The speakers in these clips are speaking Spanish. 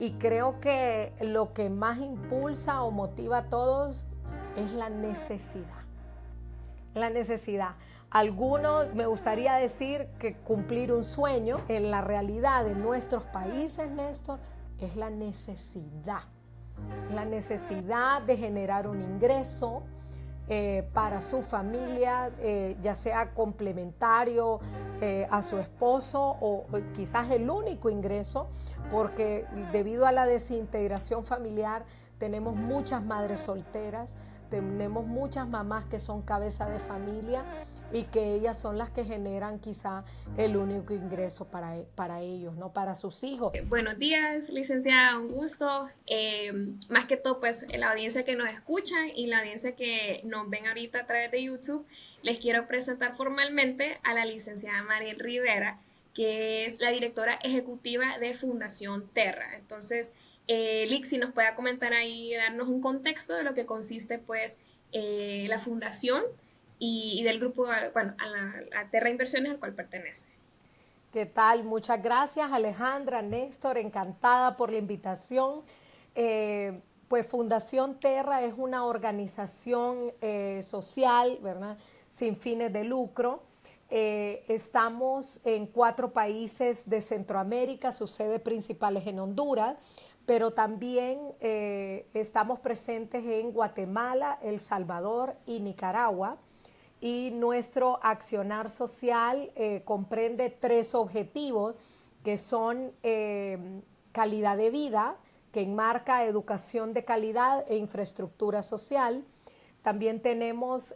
Y creo que lo que más impulsa o motiva a todos es la necesidad. La necesidad. Algunos, me gustaría decir que cumplir un sueño en la realidad de nuestros países, Néstor, es la necesidad. La necesidad de generar un ingreso para su familia, ya sea complementario a su esposo o quizás el único ingreso, porque debido a la desintegración familiar tenemos muchas madres solteras, tenemos muchas mamás que son cabeza de familia y que ellas son las que generan quizá el único ingreso para ellos, ¿no? Para sus hijos. Buenos días, licenciada, un gusto. Más que todo, pues, la audiencia que nos escucha y la audiencia que nos ven ahorita a través de YouTube, les quiero presentar formalmente a la licenciada Mariel Rivera, que es la directora ejecutiva de Fundación Terra. Entonces, Lick, si nos puede comentar ahí, darnos un contexto de lo que consiste, pues, la fundación y del grupo, bueno, a Terra Inversiones al cual pertenece. ¿Qué tal? Muchas gracias, Alejandra, Néstor, encantada por la invitación. Pues Fundación Terra es una organización social, ¿verdad? Sin fines de lucro. Estamos en 4 países de Centroamérica, su sede principal es en Honduras, pero también estamos presentes en Guatemala, El Salvador y Nicaragua, y nuestro accionar social comprende 3 objetivos que son calidad de vida, que enmarca educación de calidad e infraestructura social. También tenemos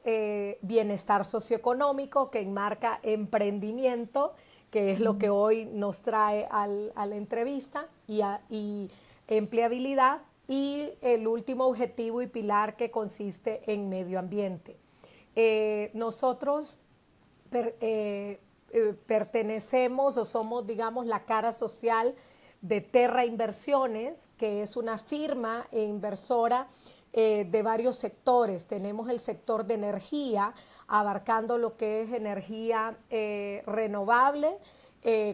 bienestar socioeconómico, que enmarca emprendimiento, que es lo que hoy nos trae a la entrevista, y empleabilidad. Y el último objetivo y pilar que consiste en medio ambiente. Nosotros per, pertenecemos o somos, digamos, la cara social de Terra Inversiones, que es una firma e inversora de varios sectores. Tenemos el sector de energía, abarcando lo que es energía renovable,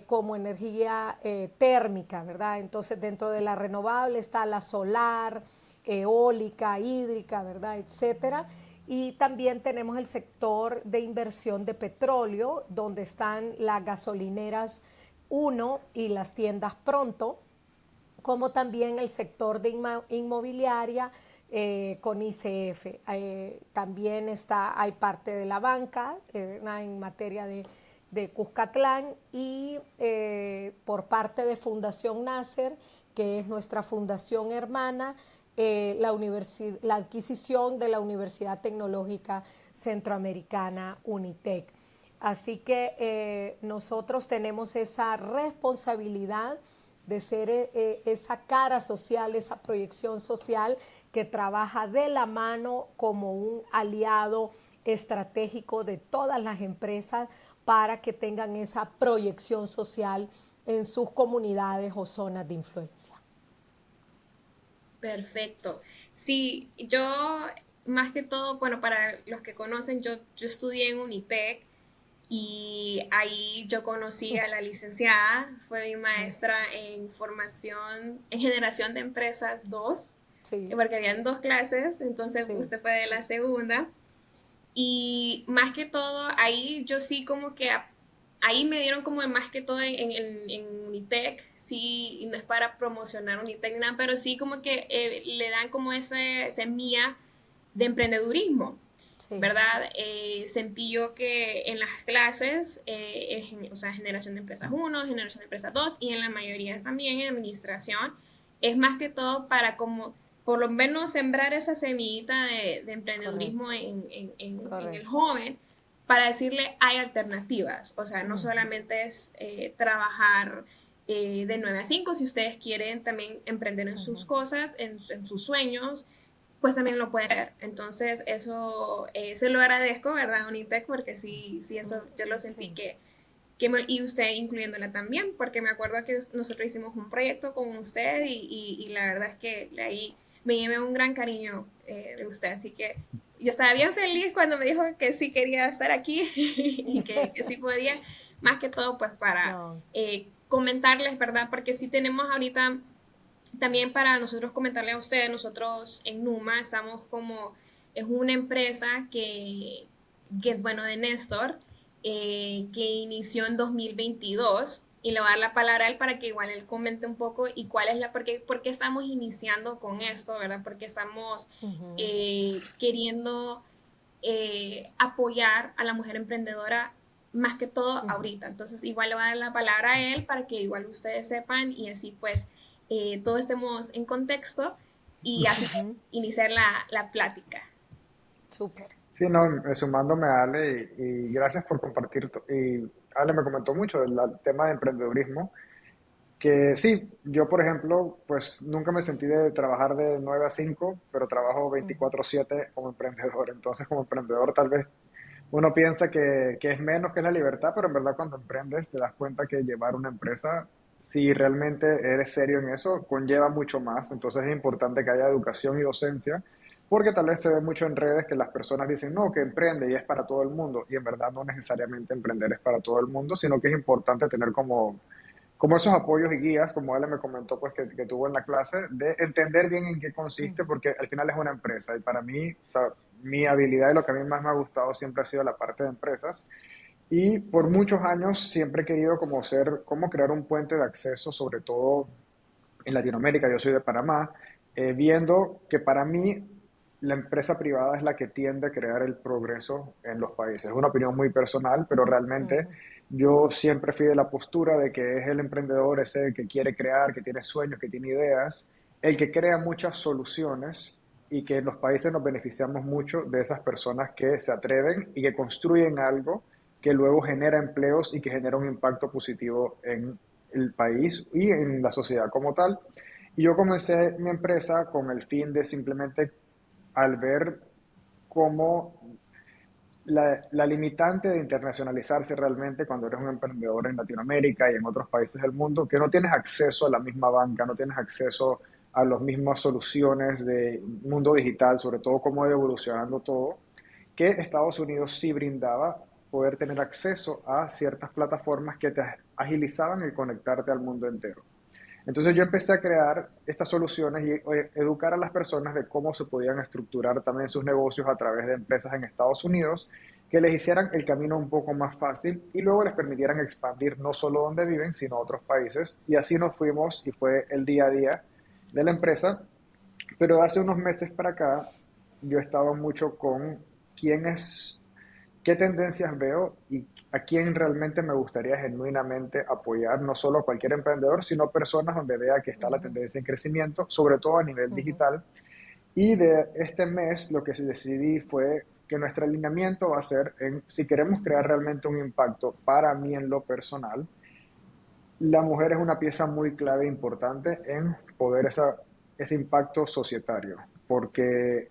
como energía térmica, ¿verdad? Entonces, dentro de la renovable está la solar, eólica, hídrica, ¿verdad? Etcétera. Y también tenemos el sector de inversión de petróleo, donde están las gasolineras Uno y las tiendas Pronto, como también el sector de inmobiliaria con ICF. También hay parte de la banca en materia de Cuscatlán y por parte de Fundación Nasser, que es nuestra fundación hermana, la adquisición de la Universidad Tecnológica Centroamericana UNITEC. Así que nosotros tenemos esa responsabilidad de ser esa cara social, esa proyección social que trabaja de la mano como un aliado estratégico de todas las empresas para que tengan esa proyección social en sus comunidades o zonas de influencia. Perfecto. Sí, yo más que todo, bueno, para los que conocen, yo estudié en Unitec y ahí yo conocí a la licenciada, fue mi maestra en formación en generación de empresas 2, Sí, porque habían 2 clases, entonces sí, usted fue de la segunda. Y más que todo, ahí yo sí como que ahí me dieron como más que todo en Unitec, sí, y no es para promocionar Unitec, nada, pero sí como que le dan como esa semilla de emprendedurismo, sí. ¿verdad? Sentí yo que en las clases, o sea, generación de empresas 1, generación de empresas 2 y en la mayoría también en administración, es más que todo para como por lo menos sembrar esa semillita de Correcto, emprendedurismo en el correcto. joven para decirle hay alternativas, o sea, no solamente es trabajar de 9 a 5, si ustedes quieren también emprender en sus cosas, en sus sueños, pues también lo pueden hacer. Entonces, eso se lo agradezco, ¿verdad, Unitec? Porque sí, sí, eso yo lo sentí Sí. y usted incluyéndola también, porque me acuerdo que nosotros hicimos un proyecto con usted y la verdad es que ahí me llevé un gran cariño de usted, así que yo estaba bien feliz cuando me dijo que sí quería estar aquí y que sí podía, más que todo pues para No, comentarles, ¿verdad? Porque sí tenemos ahorita También para nosotros comentarle a ustedes, nosotros en Numa estamos como, es una empresa bueno, de Néstor, que inició en 2022 y le voy a dar la palabra a él para que igual él comente un poco y cuál es por qué estamos iniciando con esto, ¿verdad? Porque estamos Ujú. queriendo apoyar a la mujer emprendedora más que todo Ujú. ahorita. Entonces, igual le voy a dar la palabra a él para que igual ustedes sepan y así pues todos estemos en contexto y así Ujú. iniciar la plática. Súper. Sí, no, sumándome a Ale y gracias por compartir. Y Ale me comentó mucho del tema de emprendedurismo, que sí, yo por ejemplo, pues nunca me sentí de trabajar de 9 a 5, pero trabajo Ujú. 24/7 como emprendedor. Entonces como emprendedor tal vez uno piensa que es menos que la libertad, pero en verdad cuando emprendes te das cuenta que llevar una empresa, si realmente eres serio en eso, conlleva mucho más. Entonces es importante que haya educación y docencia, porque tal vez se ve mucho en redes que las personas dicen, no, que emprende y es para todo el mundo. Y en verdad no necesariamente emprender es para todo el mundo, sino que es importante tener como esos apoyos y guías, como él me comentó pues que tuvo en la clase, de entender bien en qué consiste, Ujú. porque al final es una empresa y para mí, o sea, mi habilidad y lo que a mí más me ha gustado siempre ha sido la parte de empresas y por muchos años siempre he querido como crear un puente de acceso, sobre todo en Latinoamérica, yo soy de Panamá, viendo que para mí la empresa privada es la que tiende a crear el progreso en los países. Es una opinión muy personal, pero realmente Ujú. yo siempre fui de la postura de que es el emprendedor ese que quiere crear, que tiene sueños, que tiene ideas, el que crea muchas soluciones y que en los países nos beneficiamos mucho de esas personas que se atreven y que construyen algo que luego genera empleos y que genera un impacto positivo en el país y en la sociedad como tal. Y yo comencé mi empresa con el fin de simplemente, al ver cómo la limitante de internacionalizarse realmente cuando eres un emprendedor en Latinoamérica y en otros países del mundo, que no tienes acceso a la misma banca, no tienes acceso a las mismas soluciones de mundo digital, sobre todo cómo ha ido evolucionando todo, que Estados Unidos sí brindaba poder tener acceso a ciertas plataformas que te agilizaban el conectarte al mundo entero. Entonces yo empecé a crear estas soluciones y educar a las personas de cómo se podían estructurar también sus negocios a través de empresas en Estados Unidos que les hicieran el camino un poco más fácil y luego les permitieran expandir no solo donde viven, sino a otros países. Y así nos fuimos y fue el día a día de la empresa. Pero hace unos meses para acá yo he estado mucho con quién es, qué tendencias veo y a quién realmente me gustaría genuinamente apoyar, no solo a cualquier emprendedor, sino personas donde vea que está la Ujú. tendencia en crecimiento, sobre todo a nivel Ujú. digital. Y de este mes lo que decidí fue que nuestro alineamiento va a ser en si queremos crear realmente un impacto para mí en lo personal, la mujer es una pieza muy clave e importante en poder ese impacto societario, porque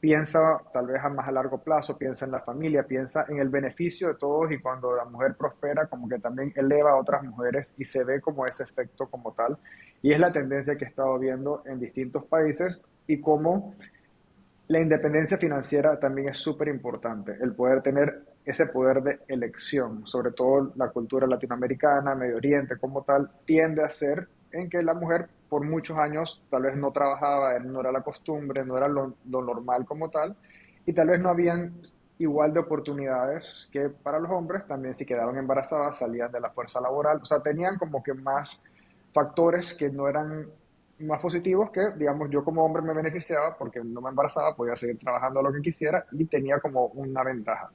piensa tal vez a más a largo plazo, piensa en la familia, piensa en el beneficio de todos y cuando la mujer prospera, como que también eleva a otras mujeres y se ve como ese efecto como tal. Y es la tendencia que he estado viendo en distintos países y cómo la independencia financiera también es súper importante, el poder tener ese poder de elección, sobre todo la cultura latinoamericana, Medio Oriente como tal, tiende a ser en que la mujer por muchos años tal vez no trabajaba, no era la costumbre, no era lo normal como tal, y tal vez no habían igual de oportunidades que para los hombres, también si quedaban embarazadas salían de la fuerza laboral, o sea, tenían como que más factores que no eran más positivos que, digamos, yo como hombre me beneficiaba porque no me embarazaba, podía seguir trabajando lo que quisiera y tenía como una ventaja.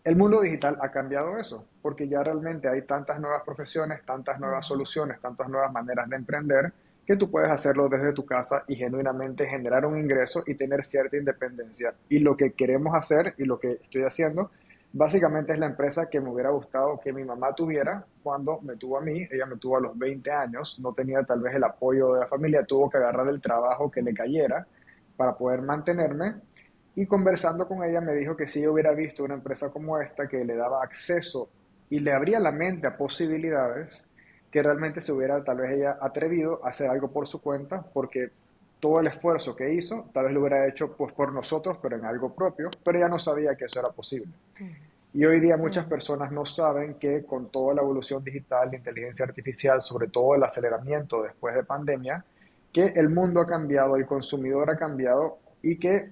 El mundo digital ha cambiado eso, porque ya realmente hay tantas nuevas profesiones, tantas nuevas Ujú. soluciones, tantas nuevas maneras de emprender, que tú puedes hacerlo desde tu casa y genuinamente generar un ingreso y tener cierta independencia. Y lo que queremos hacer y lo que estoy haciendo, básicamente es la empresa que me hubiera gustado que mi mamá tuviera cuando me tuvo a mí. Ella me tuvo a los 20 años, no tenía tal vez el apoyo de la familia, tuvo que agarrar el trabajo que le cayera para poder mantenerme y conversando con ella me dijo que si yo hubiera visto una empresa como esta que le daba acceso y le abría la mente a posibilidades, que realmente se hubiera tal vez ella atrevido a hacer algo por su cuenta, porque todo el esfuerzo que hizo, tal vez lo hubiera hecho pues por nosotros, pero en algo propio, pero ella no sabía que eso era posible. Y hoy día muchas Ujú. personas no saben que con toda la evolución digital, la inteligencia artificial, sobre todo el aceleramiento después de pandemia, que el mundo ha cambiado, el consumidor ha cambiado y que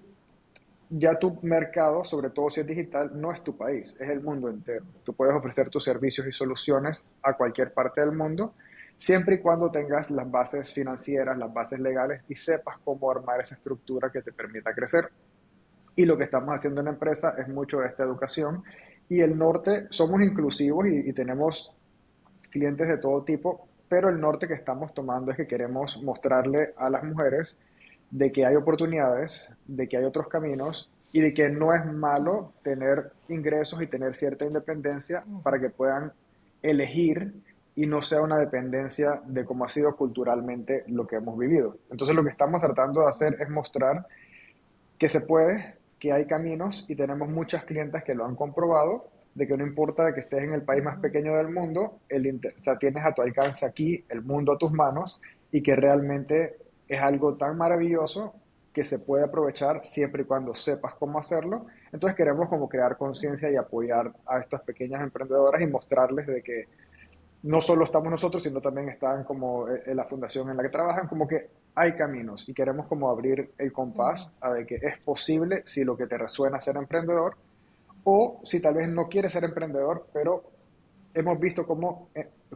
ya tu mercado, sobre todo si es digital, no es tu país, es el mundo entero. Tú puedes ofrecer tus servicios y soluciones a cualquier parte del mundo, siempre y cuando tengas las bases financieras, las bases legales y sepas cómo armar esa estructura que te permita crecer. Y lo que estamos haciendo en la empresa es mucho de esta educación. Y el norte, somos inclusivos y tenemos clientes de todo tipo, pero el norte que estamos tomando es que queremos mostrarle a las mujeres de que hay oportunidades, de que hay otros caminos y de que no es malo tener ingresos y tener cierta independencia para que puedan elegir y no sea una dependencia de cómo ha sido culturalmente lo que hemos vivido. Entonces lo que estamos tratando de hacer es mostrar que se puede, que hay caminos y tenemos muchas clientas que lo han comprobado, de que no importa de que estés en el país más pequeño del mundo, o sea, tienes a tu alcance aquí el mundo a tus manos y que realmente es algo tan maravilloso que se puede aprovechar siempre y cuando sepas cómo hacerlo. Entonces queremos como crear conciencia y apoyar a estas pequeñas emprendedoras y mostrarles de que no solo estamos nosotros, sino también están como en la fundación en la que trabajan, como que hay caminos y queremos como abrir el compás a de que es posible si lo que te resuena es ser emprendedor o si tal vez no quieres ser emprendedor, pero hemos visto cómo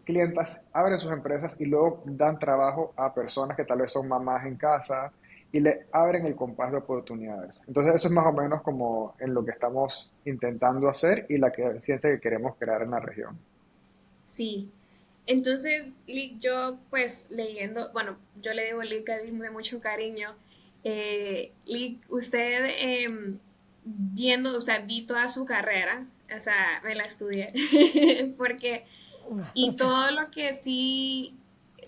clientas abren sus empresas y luego dan trabajo a personas que tal vez son mamás en casa y le abren el compás de oportunidades. Entonces eso es más o menos como en lo que estamos intentando hacer y la ciencia que queremos crear en la región. Sí. Entonces, Lick, yo pues leyendo, bueno, yo le digo Lick de mucho cariño. Lick, usted viendo, o sea, vi toda su carrera, o sea, me la estudié, porque, y todo lo que sí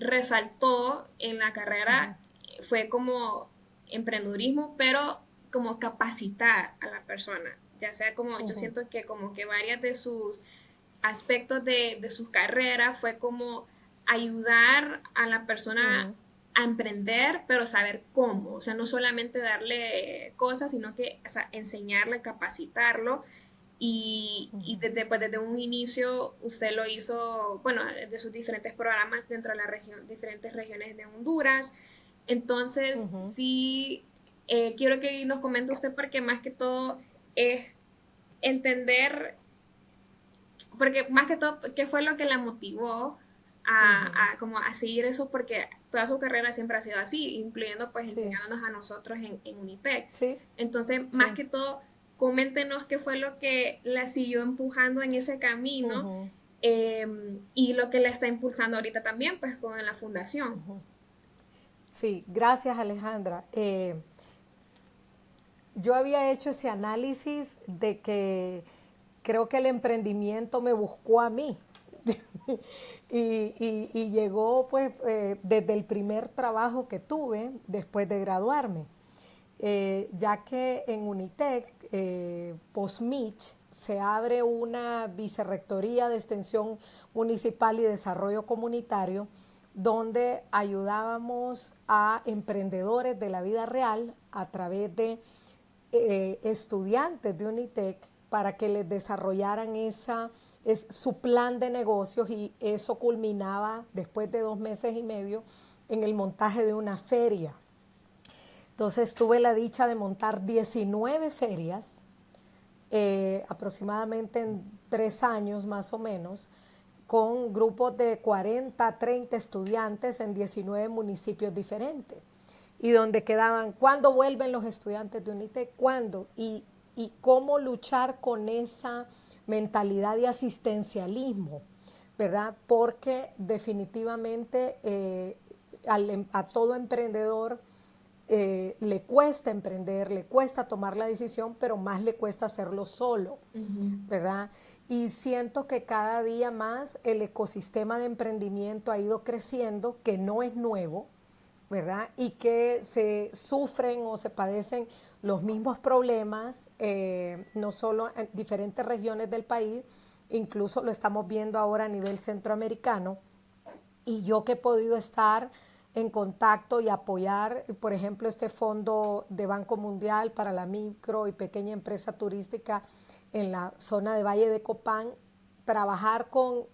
resaltó en la carrera fue como emprendurismo, pero como capacitar a la persona, ya sea como, yo siento que como que varias de sus aspectos de su carrera fue como ayudar a la persona a emprender, pero saber cómo, o sea, no solamente darle cosas, sino que, o sea, enseñarle, capacitarlo. Y desde, pues, desde un inicio usted lo hizo, bueno, de sus diferentes programas dentro de la región, diferentes regiones de Honduras. Entonces, sí, quiero que nos comente usted porque más que todo es entender porque más que todo, ¿qué fue lo que la motivó como a seguir eso? Porque toda su carrera siempre ha sido así, incluyendo pues Sí, enseñándonos a nosotros en Unitec. sí, Entonces, más sí. que todo, coméntenos qué fue lo que la siguió empujando en ese camino eh, y lo que la está impulsando ahorita también, pues con la fundación. Sí, gracias Alejandra. Yo había hecho ese análisis de que creo que el emprendimiento me buscó a mí y llegó pues desde el primer trabajo que tuve después de graduarme. Ya que en Unitec, post-MICH, se abre una vicerrectoría de extensión municipal y desarrollo comunitario donde ayudábamos a emprendedores de la vida real a través de estudiantes de Unitec para que les desarrollaran su plan de negocios y eso culminaba después de 2 meses y medio en el montaje de una feria. Entonces tuve la dicha de montar 19 ferias, aproximadamente en 3 años más o menos, con grupos de 40, 30 estudiantes en 19 municipios diferentes. Y donde quedaban, ¿cuándo vuelven los estudiantes de UNITEC? ¿Cuándo? Y cómo luchar con esa mentalidad de asistencialismo, ¿verdad? Porque definitivamente a todo emprendedor le cuesta emprender, le cuesta tomar la decisión, pero más le cuesta hacerlo solo, ¿verdad? Y siento que cada día más el ecosistema de emprendimiento ha ido creciendo, que no es nuevo, ¿verdad? Y que se sufren o se padecen los mismos problemas, no solo en diferentes regiones del país, incluso lo estamos viendo ahora a nivel centroamericano, y yo que he podido estar en contacto y apoyar, por ejemplo, este fondo de Banco Mundial para la micro y pequeña empresa turística en la zona de Valle de Copán, trabajar con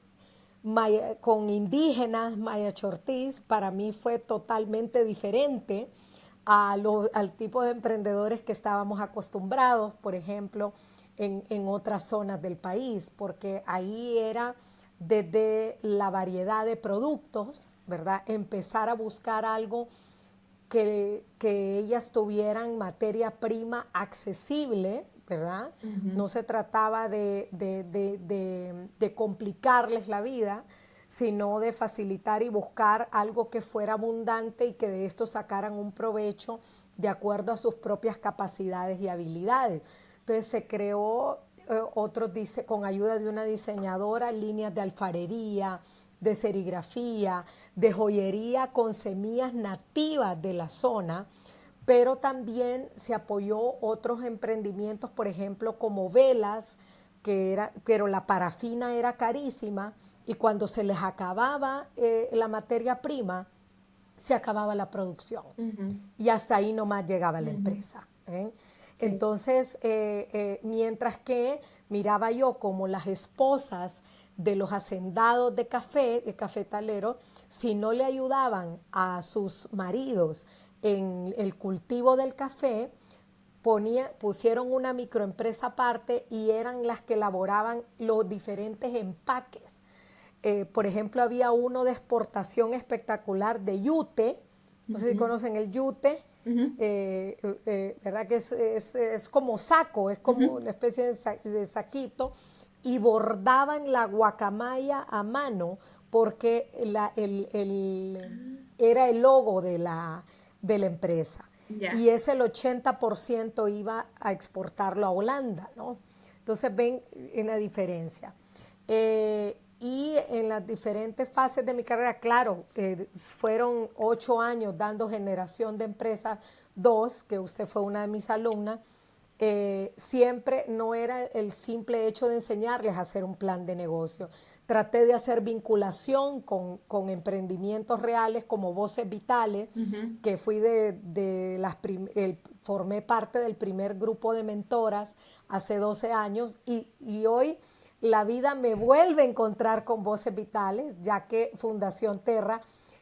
con indígenas, Maya Ortiz, para mí fue totalmente diferente al tipo de emprendedores que estábamos acostumbrados, por ejemplo, en otras zonas del país, porque ahí era desde la variedad de productos, ¿verdad? Empezar a buscar algo que ellas tuvieran materia prima accesible, ¿verdad? No se trataba de complicarles la vida, sino de facilitar y buscar algo que fuera abundante y que de esto sacaran un provecho de acuerdo a sus propias capacidades y habilidades. Entonces se creó, otros dice, con ayuda de una diseñadora, líneas de alfarería, de serigrafía, de joyería con semillas nativas de la zona, pero también se apoyó otros emprendimientos, por ejemplo, como velas, pero la parafina era carísima y cuando se les acababa la materia prima, se acababa la producción. Y hasta ahí nomás llegaba la empresa. Sí. Entonces, mientras que miraba yo como las esposas de los hacendados de cafetalero, si no le ayudaban a sus maridos en el cultivo del café, pusieron una microempresa aparte y eran las que elaboraban los diferentes empaques. Por ejemplo, había uno de exportación espectacular de yute, no sé si conocen el yute, ¿verdad? Que es como saco, es como una especie de saquito, y bordaban la guacamaya a mano porque era el logo de la empresa. Yeah. Y ese el 80% iba a exportarlo a Holanda, ¿no? Entonces ven en la diferencia. Y en las diferentes fases de mi carrera, claro, fueron 8 años dando generación de empresas, 2, que usted fue una de mis alumnas. Siempre no era el simple hecho de enseñarles a hacer un plan de negocio. Traté de hacer vinculación con emprendimientos reales como Voces Vitales, que fui formé parte del primer grupo de mentoras hace 12 años y hoy la vida me vuelve a encontrar con Voces Vitales, ya que Fundación Terra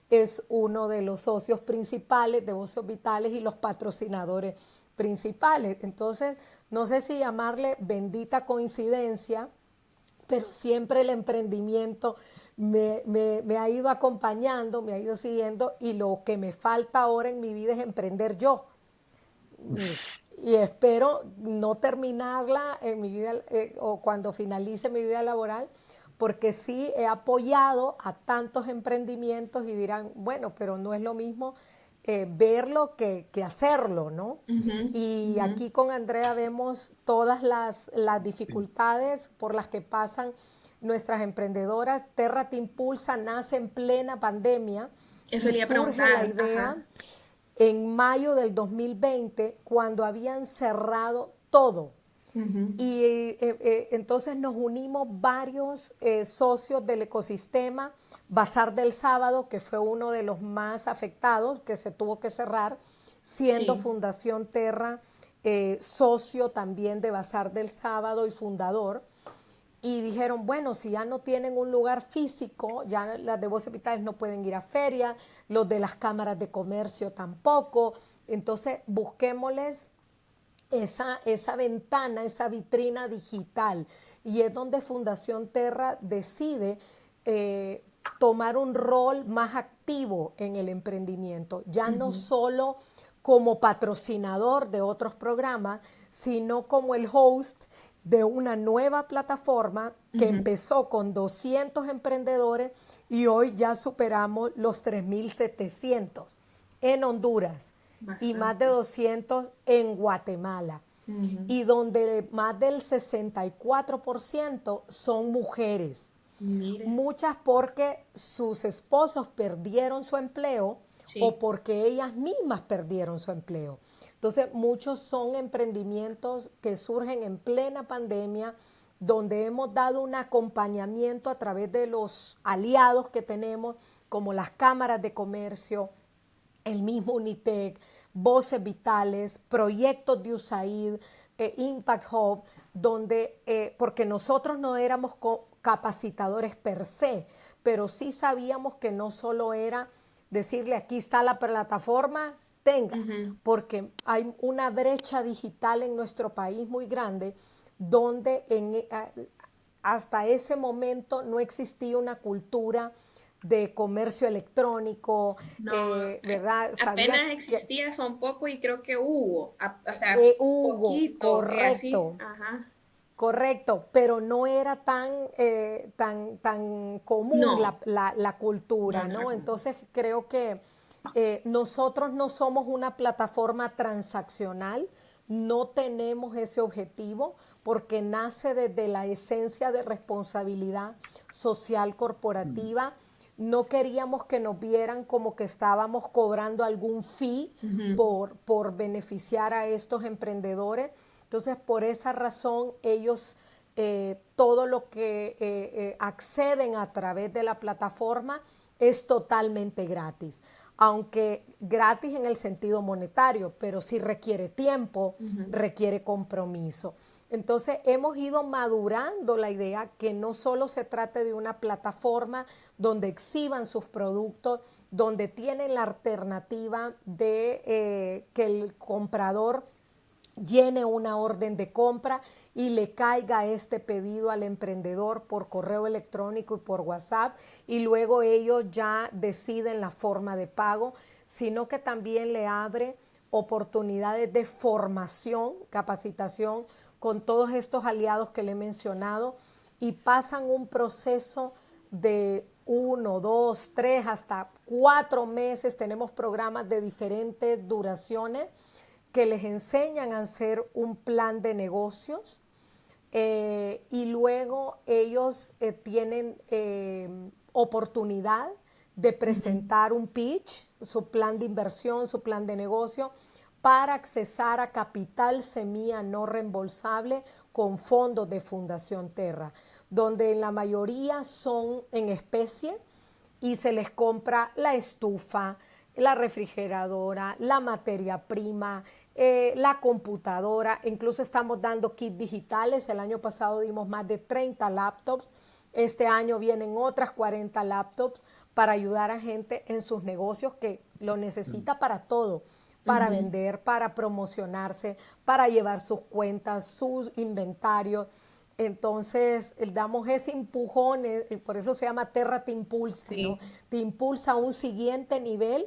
es uno de los socios principales de Voces Vitales y los patrocinadores principales. Entonces, no sé si llamarle bendita coincidencia, pero siempre el emprendimiento me ha ido acompañando, me ha ido siguiendo, y lo que me falta ahora en mi vida es emprender yo. Y espero no terminarla en mi vida o cuando finalice mi vida laboral, porque sí he apoyado a tantos emprendimientos y dirán, bueno, pero no es lo mismo verlo que hacerlo, ¿no? Y aquí con Andrea vemos todas las dificultades por las que pasan nuestras emprendedoras. Terra Te Impulsa nace en plena pandemia. Eso le iba a preguntar. Surge la idea en mayo del 2020, cuando habían cerrado todo. Y entonces nos unimos varios socios del ecosistema. Bazar del Sábado, que fue uno de los más afectados, que se tuvo que cerrar, siendo Fundación Terra socio también de Bazar del Sábado y fundador. Y dijeron, bueno, si ya no tienen un lugar físico, ya las de Voces Vitales no pueden ir a ferias, los de las cámaras de comercio tampoco, entonces busquémosles esa ventana, esa vitrina digital. Y es donde Fundación Terra decide tomar un rol más activo en el emprendimiento, ya no solo como patrocinador de otros programas, sino como el host de una nueva plataforma que empezó con 200 emprendedores y hoy ya superamos los 3.700 en Honduras. Bastante. Y más de 200 en Guatemala. Y donde más del 64% son mujeres. Mire. Muchas porque sus esposos perdieron su empleo o porque ellas mismas perdieron su empleo. Entonces, muchos son emprendimientos que surgen en plena pandemia, donde hemos dado un acompañamiento a través de los aliados que tenemos, como las cámaras de comercio, el mismo Unitec, Voces Vitales, proyectos de USAID, Impact Hub, donde, porque nosotros no éramos capacitadores per se, pero sí sabíamos que no solo era decirle aquí está la plataforma, tenga, porque hay una brecha digital en nuestro país muy grande donde hasta ese momento no existía una cultura de comercio electrónico, No, ¿verdad? Sabía apenas que existía son poco y creo que hubo, o sea, hubo, poquito, así, correcto, ajá. correcto, pero no era tan común No, la cultura, no, no era ¿no? como. Entonces creo que nosotros no somos una plataforma transaccional, no tenemos ese objetivo porque nace desde la esencia de responsabilidad social corporativa. No queríamos que nos vieran como que estábamos cobrando algún fee por beneficiar a estos emprendedores. Entonces, por esa razón, ellos todo lo que acceden a través de la plataforma es totalmente gratis. Aunque gratis en el sentido monetario, pero sí requiere tiempo, requiere compromiso. Entonces hemos ido madurando la idea que no solo se trate de una plataforma donde exhiban sus productos, donde tienen la alternativa de que el comprador llene una orden de compra y le caiga este pedido al emprendedor por correo electrónico y por WhatsApp y luego ellos ya deciden la forma de pago, sino que también le abre oportunidades de formación, capacitación con todos estos aliados que le he mencionado y pasan un proceso de 1, 2, 3, hasta 4 meses. Tenemos programas de diferentes duraciones que les enseñan a hacer un plan de negocios y luego ellos tienen oportunidad de presentar un pitch, su plan de inversión, su plan de negocio, para accesar a capital semilla no reembolsable con fondos de Fundación Terra, donde en la mayoría son en especie y se les compra la estufa, la refrigeradora, la materia prima, la computadora. Incluso estamos dando kits digitales. El año pasado dimos más de 30 laptops. Este año vienen otras 40 laptops para ayudar a gente en sus negocios que lo necesita para todo, para vender, para promocionarse, para llevar sus cuentas, sus inventarios. Entonces, damos ese empujón, por eso se llama Terra te impulsa, ¿no? Sí. Te impulsa a un siguiente nivel,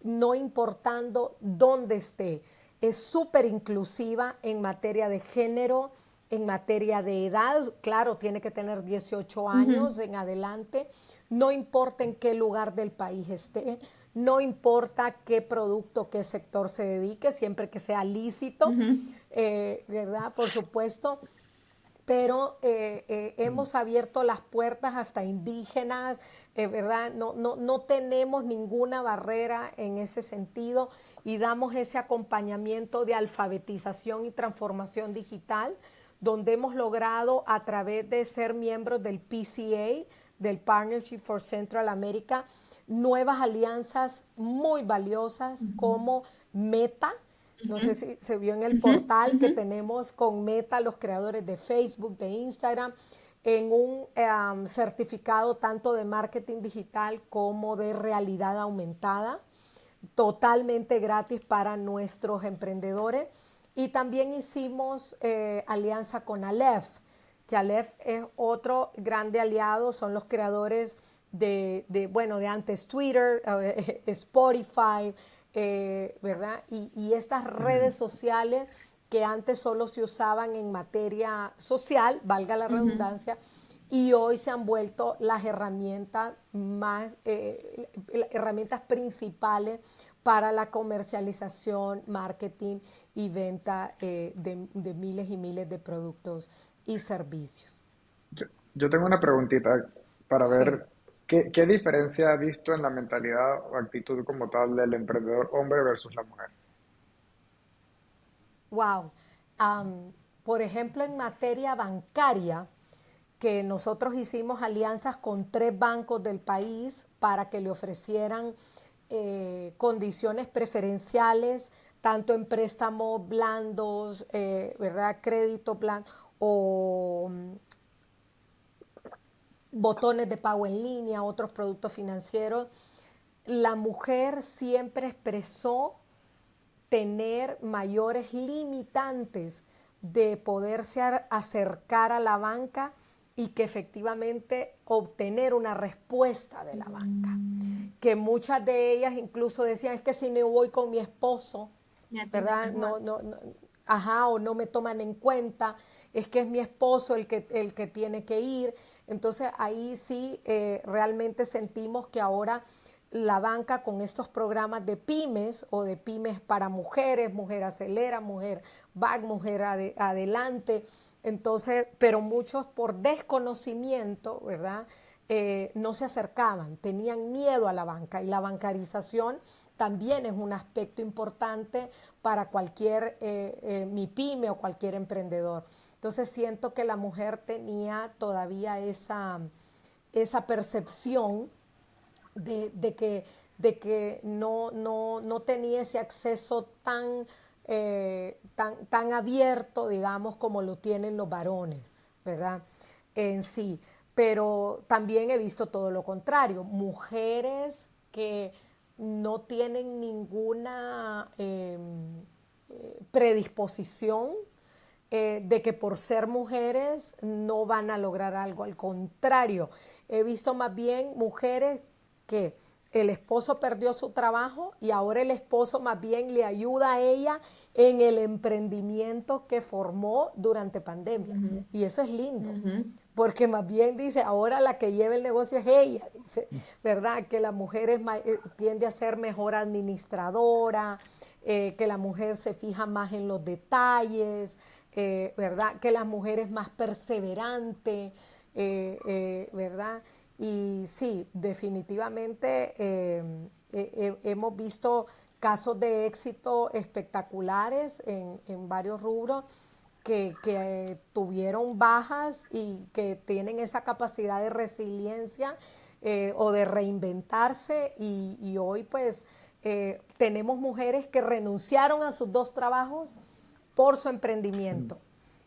no importando dónde esté. Es súper inclusiva en materia de género, en materia de edad. Claro, tiene que tener 18 años en adelante. No importa en qué lugar del país esté, no importa qué producto, qué sector se dedique, siempre que sea lícito, ¿verdad? Por supuesto, pero hemos abierto las puertas hasta indígenas, ¿verdad? No tenemos ninguna barrera en ese sentido y damos ese acompañamiento de alfabetización y transformación digital, donde hemos logrado a través de ser miembros del PCA, del Partnership for Central America, nuevas alianzas muy valiosas como Meta. No sé si se vio en el portal que tenemos con Meta, los creadores de Facebook, de Instagram, en un certificado tanto de marketing digital como de realidad aumentada, totalmente gratis para nuestros emprendedores. Y también hicimos alianza con Aleph, que Aleph es otro grande aliado, son los creadores bueno, de antes Twitter, Spotify, ¿verdad? Y estas redes sociales que antes solo se usaban en materia social, valga la redundancia, y hoy se han vuelto las herramientas herramientas principales para la comercialización, marketing y venta de miles y miles de productos y servicios. Yo tengo una preguntita para Sí. ver qué diferencia ha visto en la mentalidad o actitud como tal del emprendedor hombre versus la mujer. Wow. Por ejemplo, en materia bancaria, que nosotros hicimos alianzas con 3 bancos del país para que le ofrecieran condiciones preferenciales, tanto en préstamos blandos, ¿verdad? Crédito blanco o botones de pago en línea, otros productos financieros. La mujer siempre expresó tener mayores limitantes de poderse acercar a la banca y que efectivamente obtener una respuesta de la banca. Que muchas de ellas incluso decían, es que si no voy con mi esposo, ¿verdad? Ajá, o no me toman en cuenta, es que es mi esposo el que tiene que ir. Entonces ahí sí realmente sentimos que ahora la banca con estos programas de pymes o de pymes para mujeres, Mujer Acelera, Mujer Back, Mujer Adelante, entonces, pero muchos por desconocimiento, ¿verdad? No se acercaban, tenían miedo a la banca y la bancarización también es un aspecto importante para cualquier MIPYME o cualquier emprendedor. Entonces siento que la mujer tenía todavía esa percepción de que no tenía ese acceso tan abierto, digamos, como lo tienen los varones, ¿verdad? En sí. Pero también he visto todo lo contrario, mujeres que no tienen ninguna predisposición de que por ser mujeres no van a lograr algo. Al contrario, he visto más bien mujeres que el esposo perdió su trabajo y ahora el esposo más bien le ayuda a ella en el emprendimiento que formó durante pandemia. Y eso es lindo, porque más bien dice, ahora la que lleva el negocio es ella, dice, ¿verdad? Que la mujer tiende a ser mejor administradora, que la mujer se fija más en los detalles, ¿verdad? Que la mujer es más perseverante, ¿verdad? Y sí, definitivamente hemos visto casos de éxito espectaculares en varios rubros que tuvieron bajas y que tienen esa capacidad de resiliencia o de reinventarse y hoy pues tenemos mujeres que renunciaron a sus 2 trabajos por su emprendimiento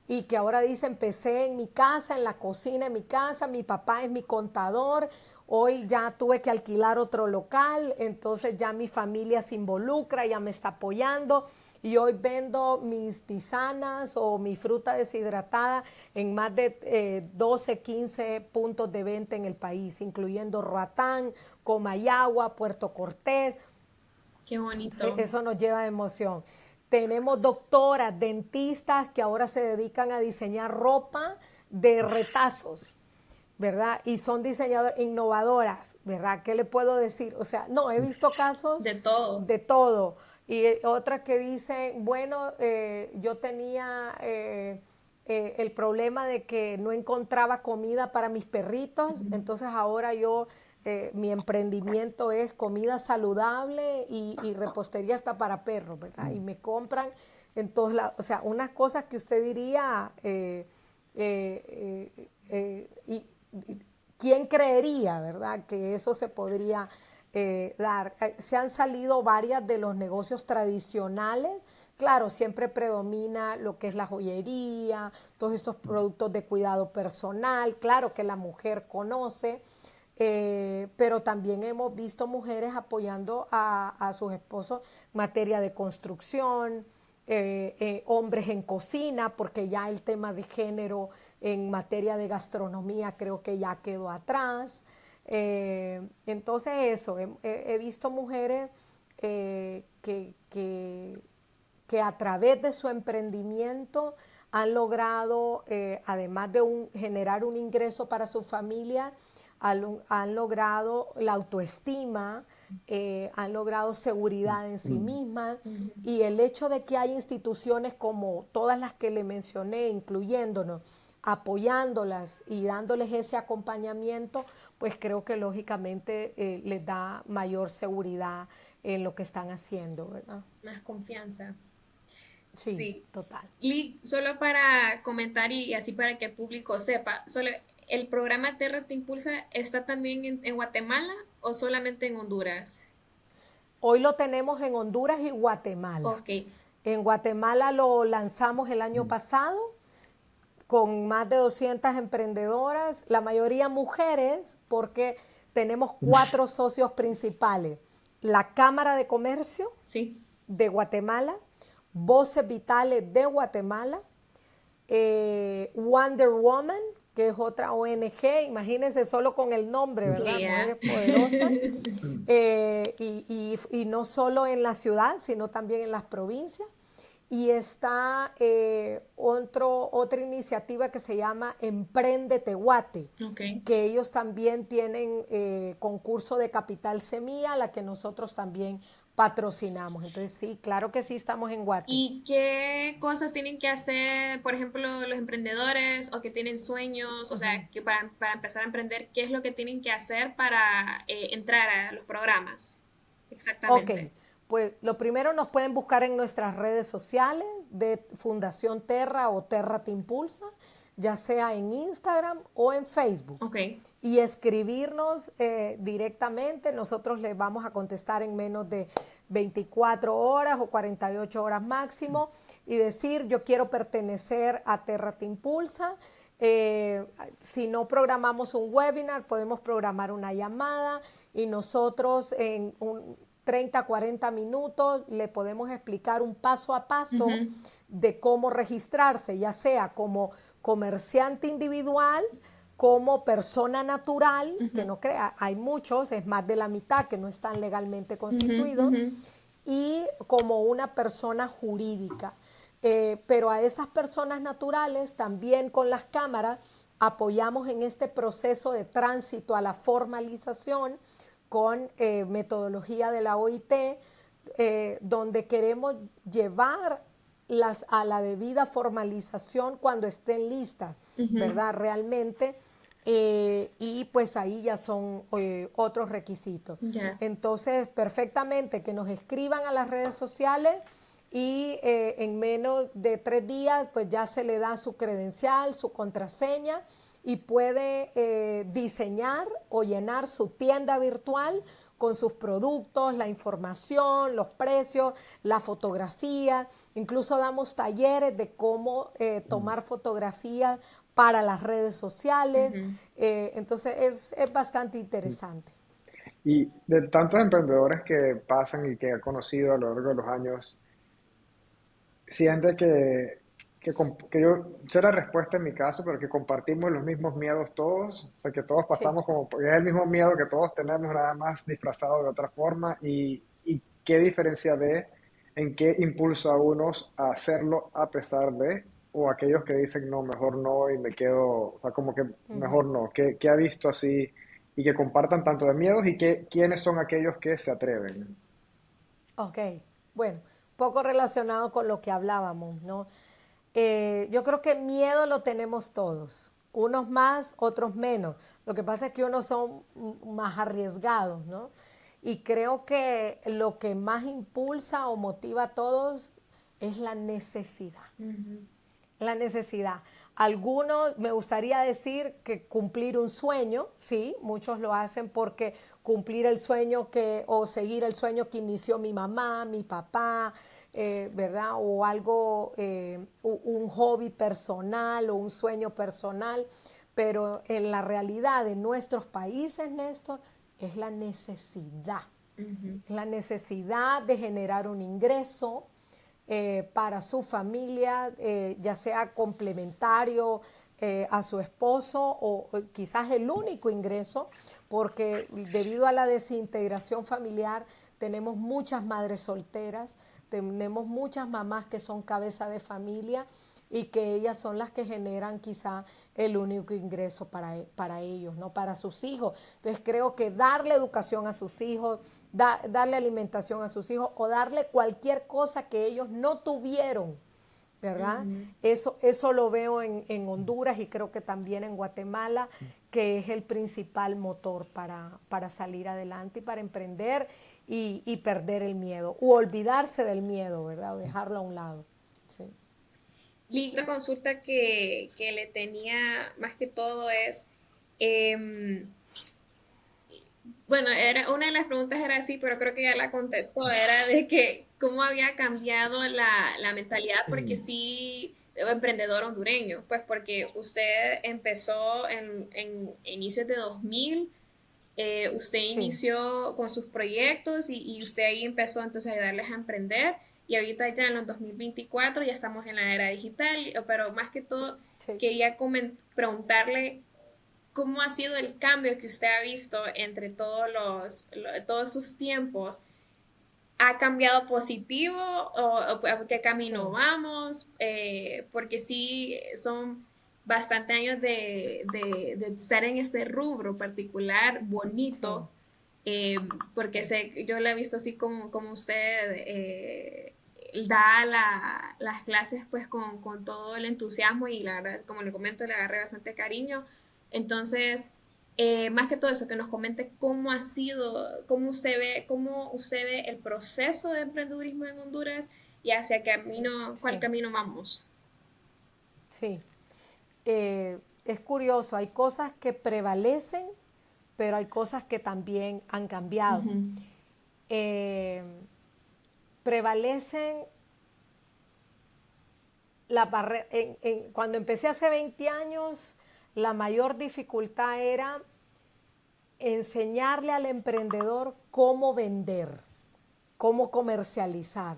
y que ahora dice, empecé en mi casa, en la cocina de mi casa, mi papá es mi contador, hoy ya tuve que alquilar otro local, entonces ya mi familia se involucra, ya me está apoyando y hoy vendo mis tisanas o mi fruta deshidratada en más de 12, 15 puntos de venta en el país, incluyendo Roatán, Comayagua, Puerto Cortés. Qué bonito. Eso nos lleva de emoción. Tenemos doctoras, dentistas que ahora se dedican a diseñar ropa de retazos, ¿verdad? Y son diseñadoras innovadoras, ¿verdad? ¿Qué le puedo decir? O sea, no, he visto casos de todo. De todo. Y otras que dicen, bueno, yo tenía el problema de que no encontraba comida para mis perritos, entonces ahora mi emprendimiento es comida saludable y repostería hasta para perros, ¿verdad? Y me compran en todos lados, o sea, unas cosas que usted diría, y ¿quién creería, verdad, que eso se podría dar? Se han salido varias de los negocios tradicionales. Claro, siempre predomina lo que es la joyería, todos estos productos de cuidado personal, claro que la mujer conoce, pero también hemos visto mujeres apoyando a sus esposos en materia de construcción, hombres en cocina, porque ya el tema de género en materia de gastronomía creo que ya quedó atrás. Entonces eso, he visto mujeres que a través de su emprendimiento han logrado, además de generar un ingreso para su familia, han logrado la autoestima, han logrado seguridad en sí mismas y el hecho de que hay instituciones como todas las que le mencioné, incluyéndonos, apoyándolas y dándoles ese acompañamiento, pues creo que lógicamente les da mayor seguridad en lo que están haciendo, ¿verdad? Más confianza. Sí, total. Lee, solo para comentar y así para que el público sepa, ¿el programa Terra Te Impulsa está también en Guatemala o solamente en Honduras? Hoy lo tenemos en Honduras y Guatemala. Ok. En Guatemala lo lanzamos el año pasado con más de 200 emprendedoras, la mayoría mujeres, porque tenemos 4 socios principales. La Cámara de Comercio Sí. de Guatemala, Voces Vitales de Guatemala, Wonder Woman, que es otra ONG, imagínense solo con el nombre, ¿verdad? Yeah. Mujeres Poderosas. Y no solo en la ciudad, sino también en las provincias. Y está otra iniciativa que se llama Emprende Tehuate, Okay. que ellos también tienen concurso de capital semilla, la que nosotros también patrocinamos. Entonces sí, claro que sí estamos en Guate. ¿Y qué cosas tienen que hacer, por ejemplo, los emprendedores o que tienen sueños, o sea, que para empezar a emprender, qué es lo que tienen que hacer para entrar a los programas? Ok, Exactamente. pues lo primero nos pueden buscar en nuestras redes sociales de Fundación Terra o Terra Te Impulsa, ya sea en Instagram o en Facebook. Ok. Y escribirnos directamente, nosotros les vamos a contestar en menos de 24 horas o 48 horas máximo y decir yo quiero pertenecer a Terra Te Impulsa. Si no programamos un webinar, podemos programar una llamada y nosotros en 30, 40 minutos le podemos explicar un paso a paso Ujú. de cómo registrarse, ya sea como comerciante individual, como persona natural, que Ujú. no crea, hay muchos, es más de la mitad que no están legalmente Ujú. constituidos, Ujú. y como una persona jurídica. Pero a esas personas naturales también con las cámaras apoyamos en este proceso de tránsito a la formalización con metodología de la OIT, donde queremos llevar a la debida formalización cuando estén listas, Ujú. ¿verdad? Realmente. Y pues ahí ya son otros requisitos. Ya. Entonces, perfectamente que nos escriban a las redes sociales y en menos de 3 días pues ya se le da su credencial, su contraseña y puede diseñar o llenar su tienda virtual con sus productos, la información, los precios, la fotografía. Incluso damos talleres de cómo tomar fotografías para las redes sociales. Ujú. Entonces es bastante interesante. Y de tantos emprendedores que pasan y que ha conocido a lo largo de los años, siente que yo, sé la respuesta en mi caso, pero que compartimos los mismos miedos todos, o sea, que todos Sí. pasamos como, porque es el mismo miedo que todos tenemos, nada más disfrazado de otra forma, y qué diferencia ve en qué impulsa a unos a hacerlo a pesar de, o aquellos que dicen, no, mejor no, y me quedo, o sea, como que mejor no, qué ha visto así, y que compartan tanto de miedos, y quiénes son aquellos que se atreven. Ok, bueno, poco relacionado con lo que hablábamos, ¿no? Yo creo que miedo lo tenemos todos, unos más, otros menos. Lo que pasa es que unos son más arriesgados, ¿no? Y creo que lo que más impulsa o motiva a todos es la necesidad. Ujú. La necesidad. Algunos, me gustaría decir que cumplir un sueño, sí, muchos lo hacen porque cumplir el sueño o seguir el sueño que inició mi mamá, mi papá, ¿verdad? O algo, un hobby personal o un sueño personal, pero en la realidad de nuestros países, Néstor, es Ujú. la necesidad de generar un ingreso, para su familia, ya sea complementario a su esposo o quizás el único ingreso, porque debido a la desintegración familiar tenemos muchas madres solteras, tenemos muchas mamás que son cabeza de familia y que ellas son las que generan quizá el único ingreso para ellos, ¿no? Para sus hijos. Entonces creo que darle educación a sus hijos, darle alimentación a sus hijos o darle cualquier cosa que ellos no tuvieron, ¿verdad? Ujú. Eso lo veo en Honduras y creo que también en Guatemala, que es el principal motor para salir adelante y para emprender y perder el miedo, o olvidarse del miedo, ¿verdad? O dejarlo a un lado. Sí. La consulta que le tenía más que todo es, em, bueno, era, una de las preguntas era así, pero creo que ya la contestó, era de que cómo había cambiado la mentalidad, porque sí, emprendedor hondureño, pues porque usted empezó en inicios de 2000, usted Sí, inició con sus proyectos y usted ahí empezó entonces a ayudarles a emprender y ahorita ya en los 2024 ya estamos en la era digital, pero más que todo sí. quería preguntarle cómo ha sido el cambio que usted ha visto entre todos sus tiempos. ¿Ha cambiado positivo o a qué camino Sí, vamos? Porque sí son bastante años de estar en este rubro particular, sí, bonito, eh, porque sí, yo la he visto así como usted da las clases pues con todo el entusiasmo y la verdad, como le comento, le agarré bastante cariño. Entonces, más que todo eso, que nos comente cómo ha sido, cómo usted ve el proceso de emprendedurismo en Honduras y hacia cuál sí, camino vamos. sí. Es curioso, hay cosas que prevalecen, pero hay cosas que también han cambiado. Ujú. Eh, Prevalecen la barrera. Cuando empecé hace 20 años, la mayor dificultad era enseñarle al emprendedor cómo vender, cómo comercializar,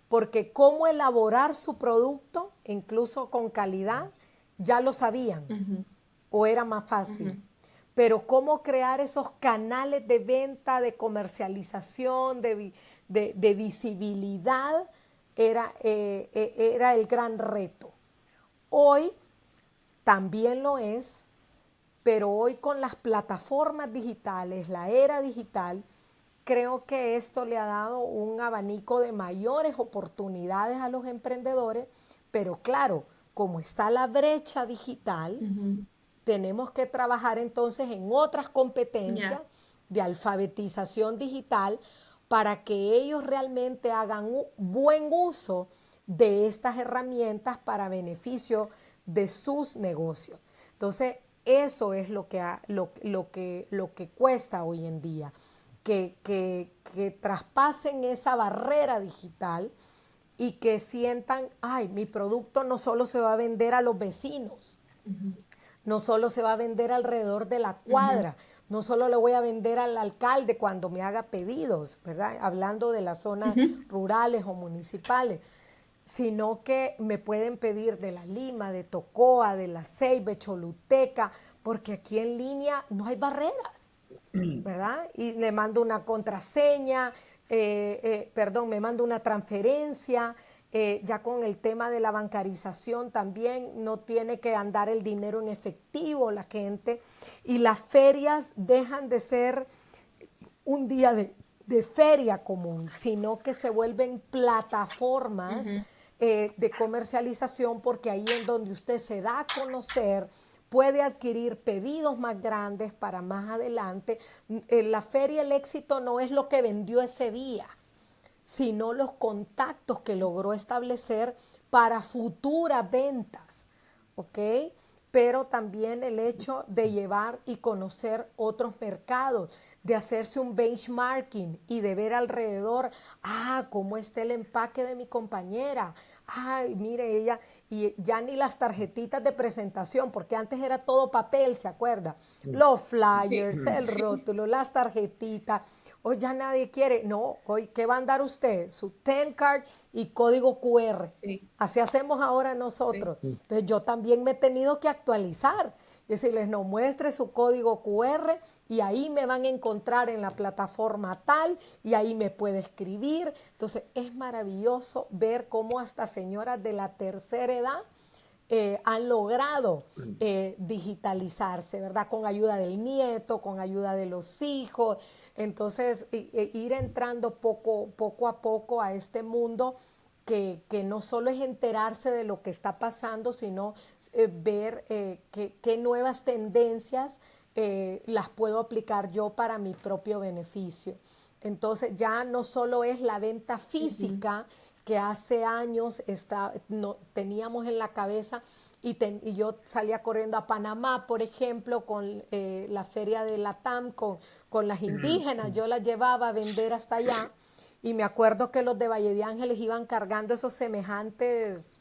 porque cómo elaborar su producto, incluso con calidad, ya lo sabían Ujú, o era más ujú. fácil. Pero cómo crear esos canales de venta, de comercialización, de visibilidad, era el gran reto. Hoy también lo es, pero hoy con las plataformas digitales, la era digital, creo que esto le ha dado un abanico de mayores oportunidades a los emprendedores, pero claro, como está la brecha digital, Ujú. tenemos que trabajar entonces en otras competencias Ya. de alfabetización digital para que ellos realmente hagan un buen uso de estas herramientas para beneficio de sus negocios. Entonces, eso es lo que cuesta hoy en día, que traspasen esa barrera digital y que sientan, ay, mi producto no solo se va a vender a los vecinos, Ujú, no solo se va a vender alrededor de la ujú, cuadra, no solo le voy a vender al alcalde cuando me haga pedidos, ¿verdad? Hablando de las zonas ujú. rurales o municipales, sino que me pueden pedir de La Lima, de Tocoa, de La Ceiba, Choluteca, porque aquí en línea no hay barreras, ¿verdad? Y le mando una contraseña, perdón, me mando una transferencia. Ya con el tema de la bancarización también no tiene que andar el dinero en efectivo la gente. Y las ferias dejan de ser un día de feria común, sino que se vuelven plataformas Ujú. de comercialización, porque ahí en donde usted se da a conocer, puede adquirir pedidos más grandes para más adelante. En la feria el éxito no es lo que vendió ese día, sino los contactos que logró establecer para futuras ventas, ¿ok? Pero también el hecho de llevar y conocer otros mercados, de hacerse un benchmarking y de ver alrededor, cómo está el empaque de mi compañera, ay, mire ella, y ya ni las tarjetitas de presentación, porque antes era todo papel, ¿se acuerda? Los Sí, flyers, el sí, rótulo, las tarjetitas. Hoy ya nadie quiere. No, hoy, ¿qué va a andar usted? Su TEN card y código QR. sí, Así hacemos ahora sí. nosotros. Entonces yo también me he tenido que actualizar. Decirles, no, muestre su código QR y ahí me van a encontrar en la plataforma tal y ahí me puede escribir. Entonces es maravilloso ver cómo hasta señoras de la tercera edad han logrado digitalizarse, ¿verdad? Con ayuda del nieto, con ayuda de los hijos. Entonces, ir entrando poco a poco a este mundo que no solo es enterarse de lo que está pasando, sino ver qué nuevas tendencias las puedo aplicar yo para mi propio beneficio. Entonces ya no solo es la venta Ujú. física que hace años teníamos en la cabeza y yo salía corriendo a Panamá, por ejemplo, con la feria de Latam, con las indígenas, yo las llevaba a vender hasta allá y me acuerdo que los de Valle de Ángeles iban cargando esos semejantes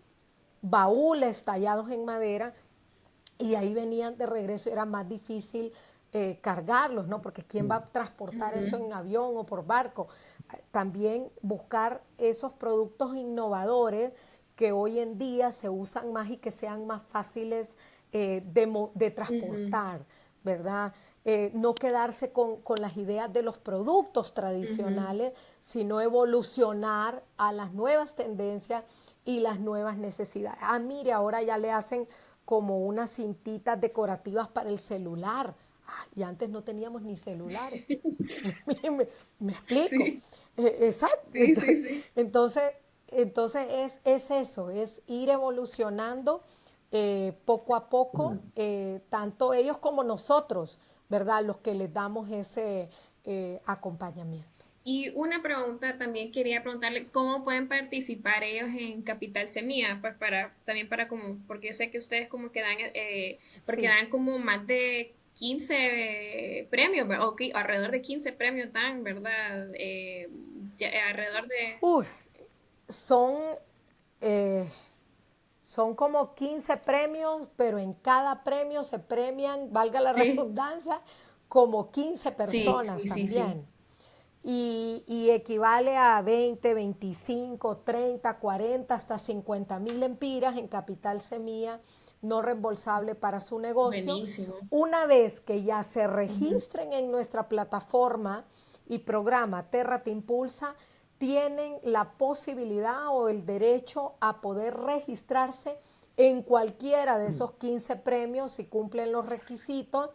baúles tallados en madera y ahí venían de regreso, era más difícil cargarlos, ¿no? Porque ¿quién va a transportar eso en avión o por barco? También buscar esos productos innovadores que hoy en día se usan más y que sean más fáciles de transportar, ¿verdad? No quedarse con las ideas de los productos tradicionales, sino evolucionar a las nuevas tendencias y las nuevas necesidades. Ah, mire, ahora ya le hacen como unas cintitas decorativas para el celular. Ah, y antes no teníamos ni celulares. ¿Me explico? Sí, Exacto. sí, sí, sí. Entonces, entonces, es eso, es ir evolucionando poco a poco, tanto ellos como nosotros, ¿verdad? Los que les damos ese acompañamiento. Y una pregunta también quería preguntarle, ¿cómo pueden participar ellos en Capital Semilla? Pues para, también para como, porque yo sé que ustedes como que dan, porque Sí. dan como más de 15 premios, ¿verdad? O alrededor de 15 premios dan, ¿verdad? Alrededor de... Uy, son, eh, son como 15 premios, pero en cada premio se premian, valga la Sí, redundancia, como 15 sí, personas sí, sí, sí. también. Y equivale a 20, 25, 30, 40, hasta 50.000 empiras en capital semilla no reembolsable para su negocio. Buenísimo. Una vez que ya se Ujú. registren en nuestra plataforma y programa Terra Te Impulsa, tienen la posibilidad o el derecho a poder registrarse en cualquiera de esos 15 premios si cumplen los requisitos,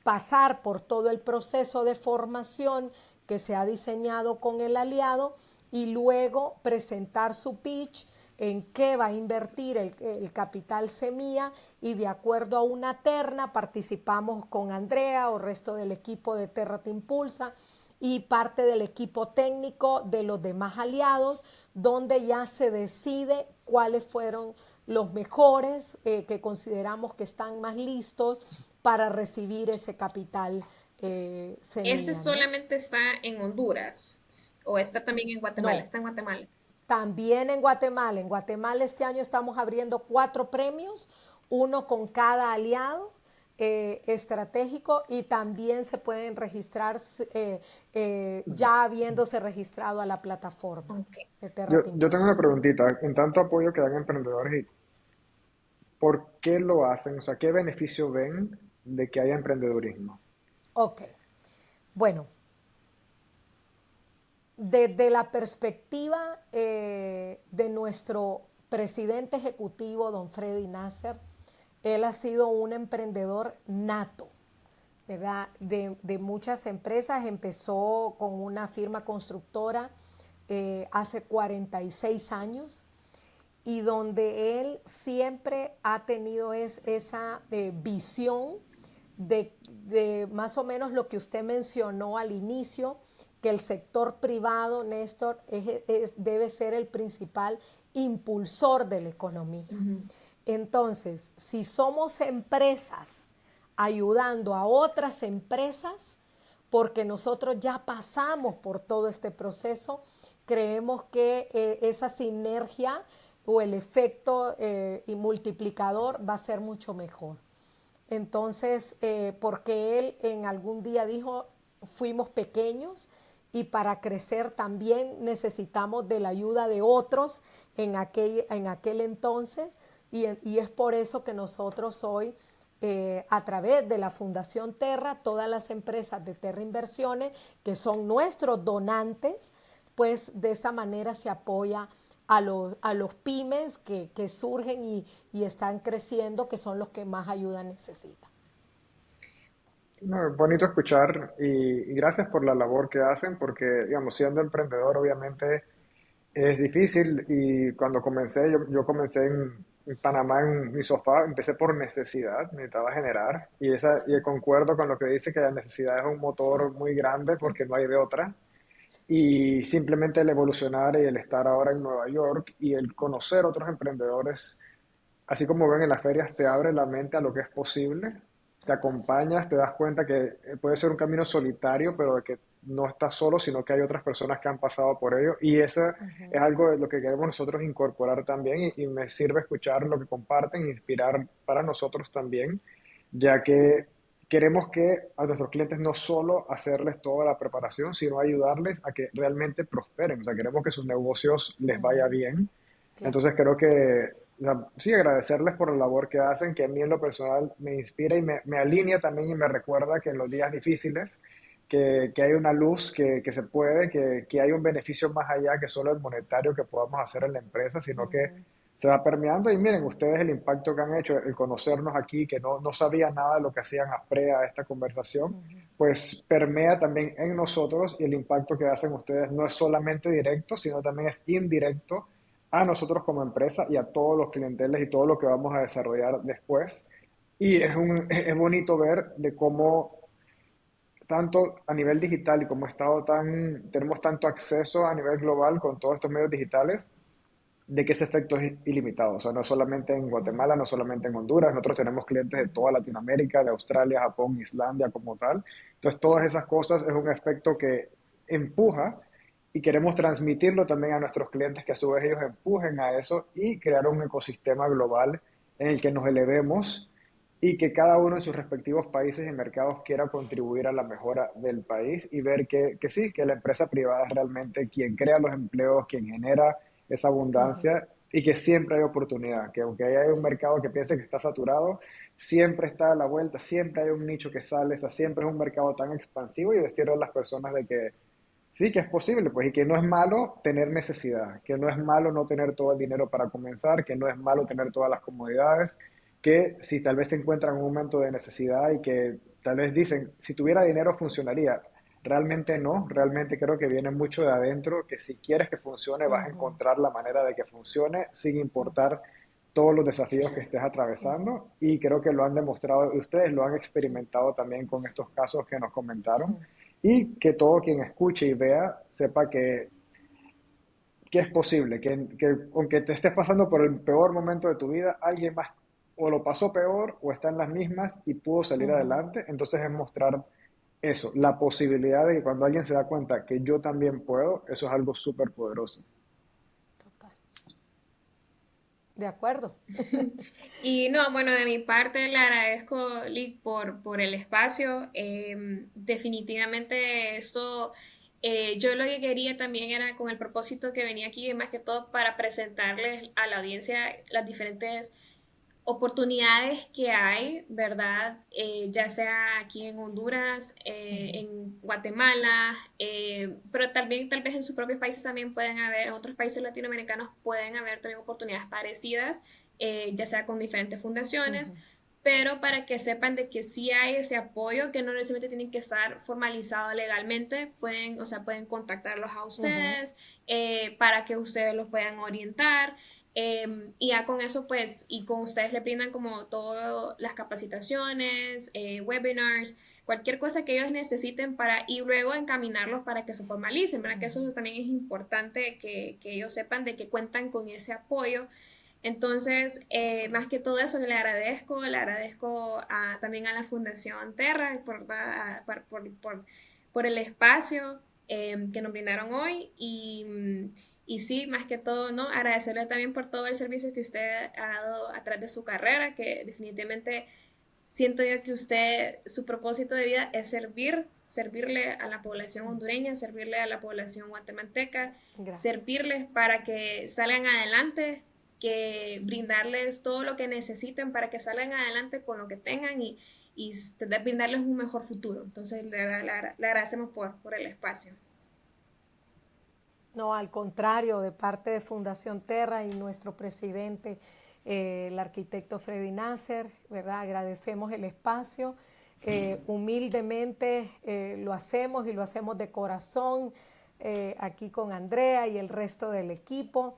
pasar por todo el proceso de formación que se ha diseñado con el aliado y luego presentar su pitch en qué va a invertir el capital semilla y de acuerdo a una terna participamos con Andrea o resto del equipo de Terra Te Impulsa y parte del equipo técnico de los demás aliados, donde ya se decide cuáles fueron los mejores que consideramos que están más listos para recibir ese capital ¿Este semilla, ¿no? solamente está en Honduras o está también en Guatemala? No, Está en Guatemala. también en Guatemala. En Guatemala este año estamos abriendo 4 premios, uno con cada aliado estratégico y también se pueden registrar ya habiéndose registrado a la plataforma Ok. de Terra Te Yo tengo Impulsa. una preguntita. En tanto apoyo que dan a emprendedores, ¿por qué lo hacen? O sea, ¿qué beneficio ven de que haya emprendedurismo? Ok, bueno, desde la perspectiva de nuestro presidente ejecutivo, don Freddy Nasser, él ha sido un emprendedor nato, ¿verdad? De muchas empresas. Empezó con una firma constructora hace 46 años y donde él siempre ha tenido esa visión de más o menos lo que usted mencionó al inicio, que el sector privado, Néstor, debe ser el principal impulsor de la economía. Ujú. Entonces, si somos empresas ayudando a otras empresas, porque nosotros ya pasamos por todo este proceso, creemos que esa sinergia o el efecto y multiplicador va a ser mucho mejor. Entonces, porque él en algún día dijo, fuimos pequeños y para crecer también necesitamos de la ayuda de otros en aquel entonces y es por eso que nosotros hoy, a través de la Fundación Terra, todas las empresas de Terra Inversiones, que son nuestros donantes, pues de esa manera se apoya a los pymes que surgen y están creciendo, que son los que más ayuda necesitan. No, es bonito escuchar y gracias por la labor que hacen, porque, digamos, siendo emprendedor, obviamente es difícil y cuando comencé, yo comencé en Panamá en mi sofá, empecé por necesidad, necesitaba generar y concuerdo con lo que dice que la necesidad es un Sí, motor muy grande porque no hay de otra y simplemente el evolucionar y el estar ahora en Nueva York y el conocer otros emprendedores, así como ven en las ferias, te abre la mente a lo que es posible, te total. acompañas, te das cuenta que puede ser un camino solitario, pero de que no está solo, sino que hay otras personas que han pasado por ello. Y eso es algo de lo que queremos nosotros incorporar también y me sirve escuchar lo que comparten, inspirar para nosotros también, ya que queremos que a nuestros clientes no solo hacerles toda la preparación, sino ayudarles a que realmente prosperen. O sea, queremos que sus negocios les vaya bien. Claro. Entonces creo que, o sea, sí, agradecerles por la labor que hacen, que a mí en lo personal me inspira y me alinea también y me recuerda que en los días difíciles, que hay una luz, que se puede, que hay un beneficio más allá que solo el monetario que podamos hacer en la empresa, sino que se va permeando. Y miren, ustedes el impacto que han hecho, el conocernos aquí, que no sabía nada de lo que hacían a esta conversación, pues permea también en nosotros y el impacto que hacen ustedes no es solamente directo, sino también es indirecto a nosotros como empresa y a todos los clienteles y todo lo que vamos a desarrollar después. Y es bonito ver de cómo tanto a nivel digital y como ha estado tenemos tanto acceso a nivel global con todos estos medios digitales, de que ese efecto es ilimitado. O sea, no solamente en Guatemala, no solamente en Honduras, nosotros tenemos clientes de toda Latinoamérica, de Australia, Japón, Islandia como tal. Entonces, todas esas cosas es un efecto que empuja y queremos transmitirlo también a nuestros clientes, que a su vez ellos empujen a eso y crear un ecosistema global en el que nos elevemos y que cada uno en sus respectivos países y mercados quiera contribuir a la mejora del país y ver que sí, que la empresa privada es realmente quien crea los empleos, quien genera esa abundancia y que siempre hay oportunidad, que aunque haya un mercado que piense que está saturado, siempre está a la vuelta, siempre hay un nicho que sale, o sea, siempre es un mercado tan expansivo y decirle a las personas de que sí, que es posible, pues, y que no es malo tener necesidad, que no es malo no tener todo el dinero para comenzar, que no es malo tener todas las comodidades, que si tal vez se encuentran en un momento de necesidad y que tal vez dicen, si tuviera dinero funcionaría. Realmente no, realmente creo que viene mucho de adentro, que si quieres que funcione vas a encontrar la manera de que funcione sin importar todos los desafíos que estés atravesando y creo que lo han demostrado y ustedes lo han experimentado también con estos casos que nos comentaron y que todo quien escuche y vea sepa que es posible, que aunque te estés pasando por el peor momento de tu vida, alguien más o lo pasó peor o está en las mismas y pudo salir adelante, entonces es mostrar eso, la posibilidad de que cuando alguien se da cuenta que yo también puedo, eso es algo súper poderoso. Total. De acuerdo. Y no, bueno, de mi parte le agradezco, Lick, por el espacio. Definitivamente esto, yo lo que quería también era con el propósito que venía aquí, más que todo para presentarles a la audiencia las diferentes oportunidades que hay, ¿verdad? Ya sea aquí en Honduras, en Guatemala, pero también tal vez en sus propios países también pueden haber, en otros países latinoamericanos pueden haber también oportunidades parecidas, ya sea con diferentes fundaciones, pero para que sepan de que sí hay ese apoyo, que no necesariamente tienen que estar formalizado legalmente, pueden, o sea, pueden contactarlos a ustedes para que ustedes los puedan orientar. Y ya con eso, pues, y con ustedes le brindan como todas las capacitaciones, webinars, cualquier cosa que ellos necesiten para, y luego encaminarlos para que se formalicen, ¿verdad? Que eso también es importante que ellos sepan de que cuentan con ese apoyo. Entonces, más que todo eso, le agradezco también a la Fundación Terra por el espacio que nos brindaron hoy y sí, más que todo, ¿no? Agradecerle también por todo el servicio que usted ha dado a través de su carrera, que definitivamente siento yo que usted, su propósito de vida es servirle a la población hondureña, servirle a la población guatemalteca, Gracias. servirles para que salgan adelante, que brindarles todo lo que necesiten para que salgan adelante con lo que tengan y brindarles un mejor futuro. Entonces, le agradecemos por el espacio. No, al contrario, de parte de Fundación Terra y nuestro presidente, el arquitecto Freddy Nasser, ¿verdad? Agradecemos el espacio. Humildemente lo hacemos y lo hacemos de corazón aquí con Andrea y el resto del equipo.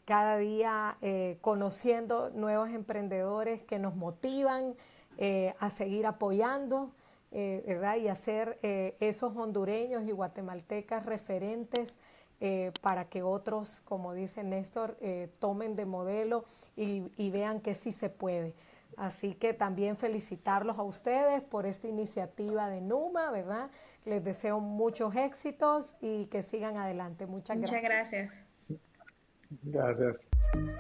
Cada día conociendo nuevos emprendedores que nos motivan a seguir apoyando. ¿Verdad? Y hacer esos hondureños y guatemaltecas referentes para que otros, como dice Néstor, tomen de modelo y vean que sí se puede. Así que también felicitarlos a ustedes por esta iniciativa de Numa, ¿verdad? Les deseo muchos éxitos y que sigan adelante. Muchas Muchas gracias. gracias. Gracias.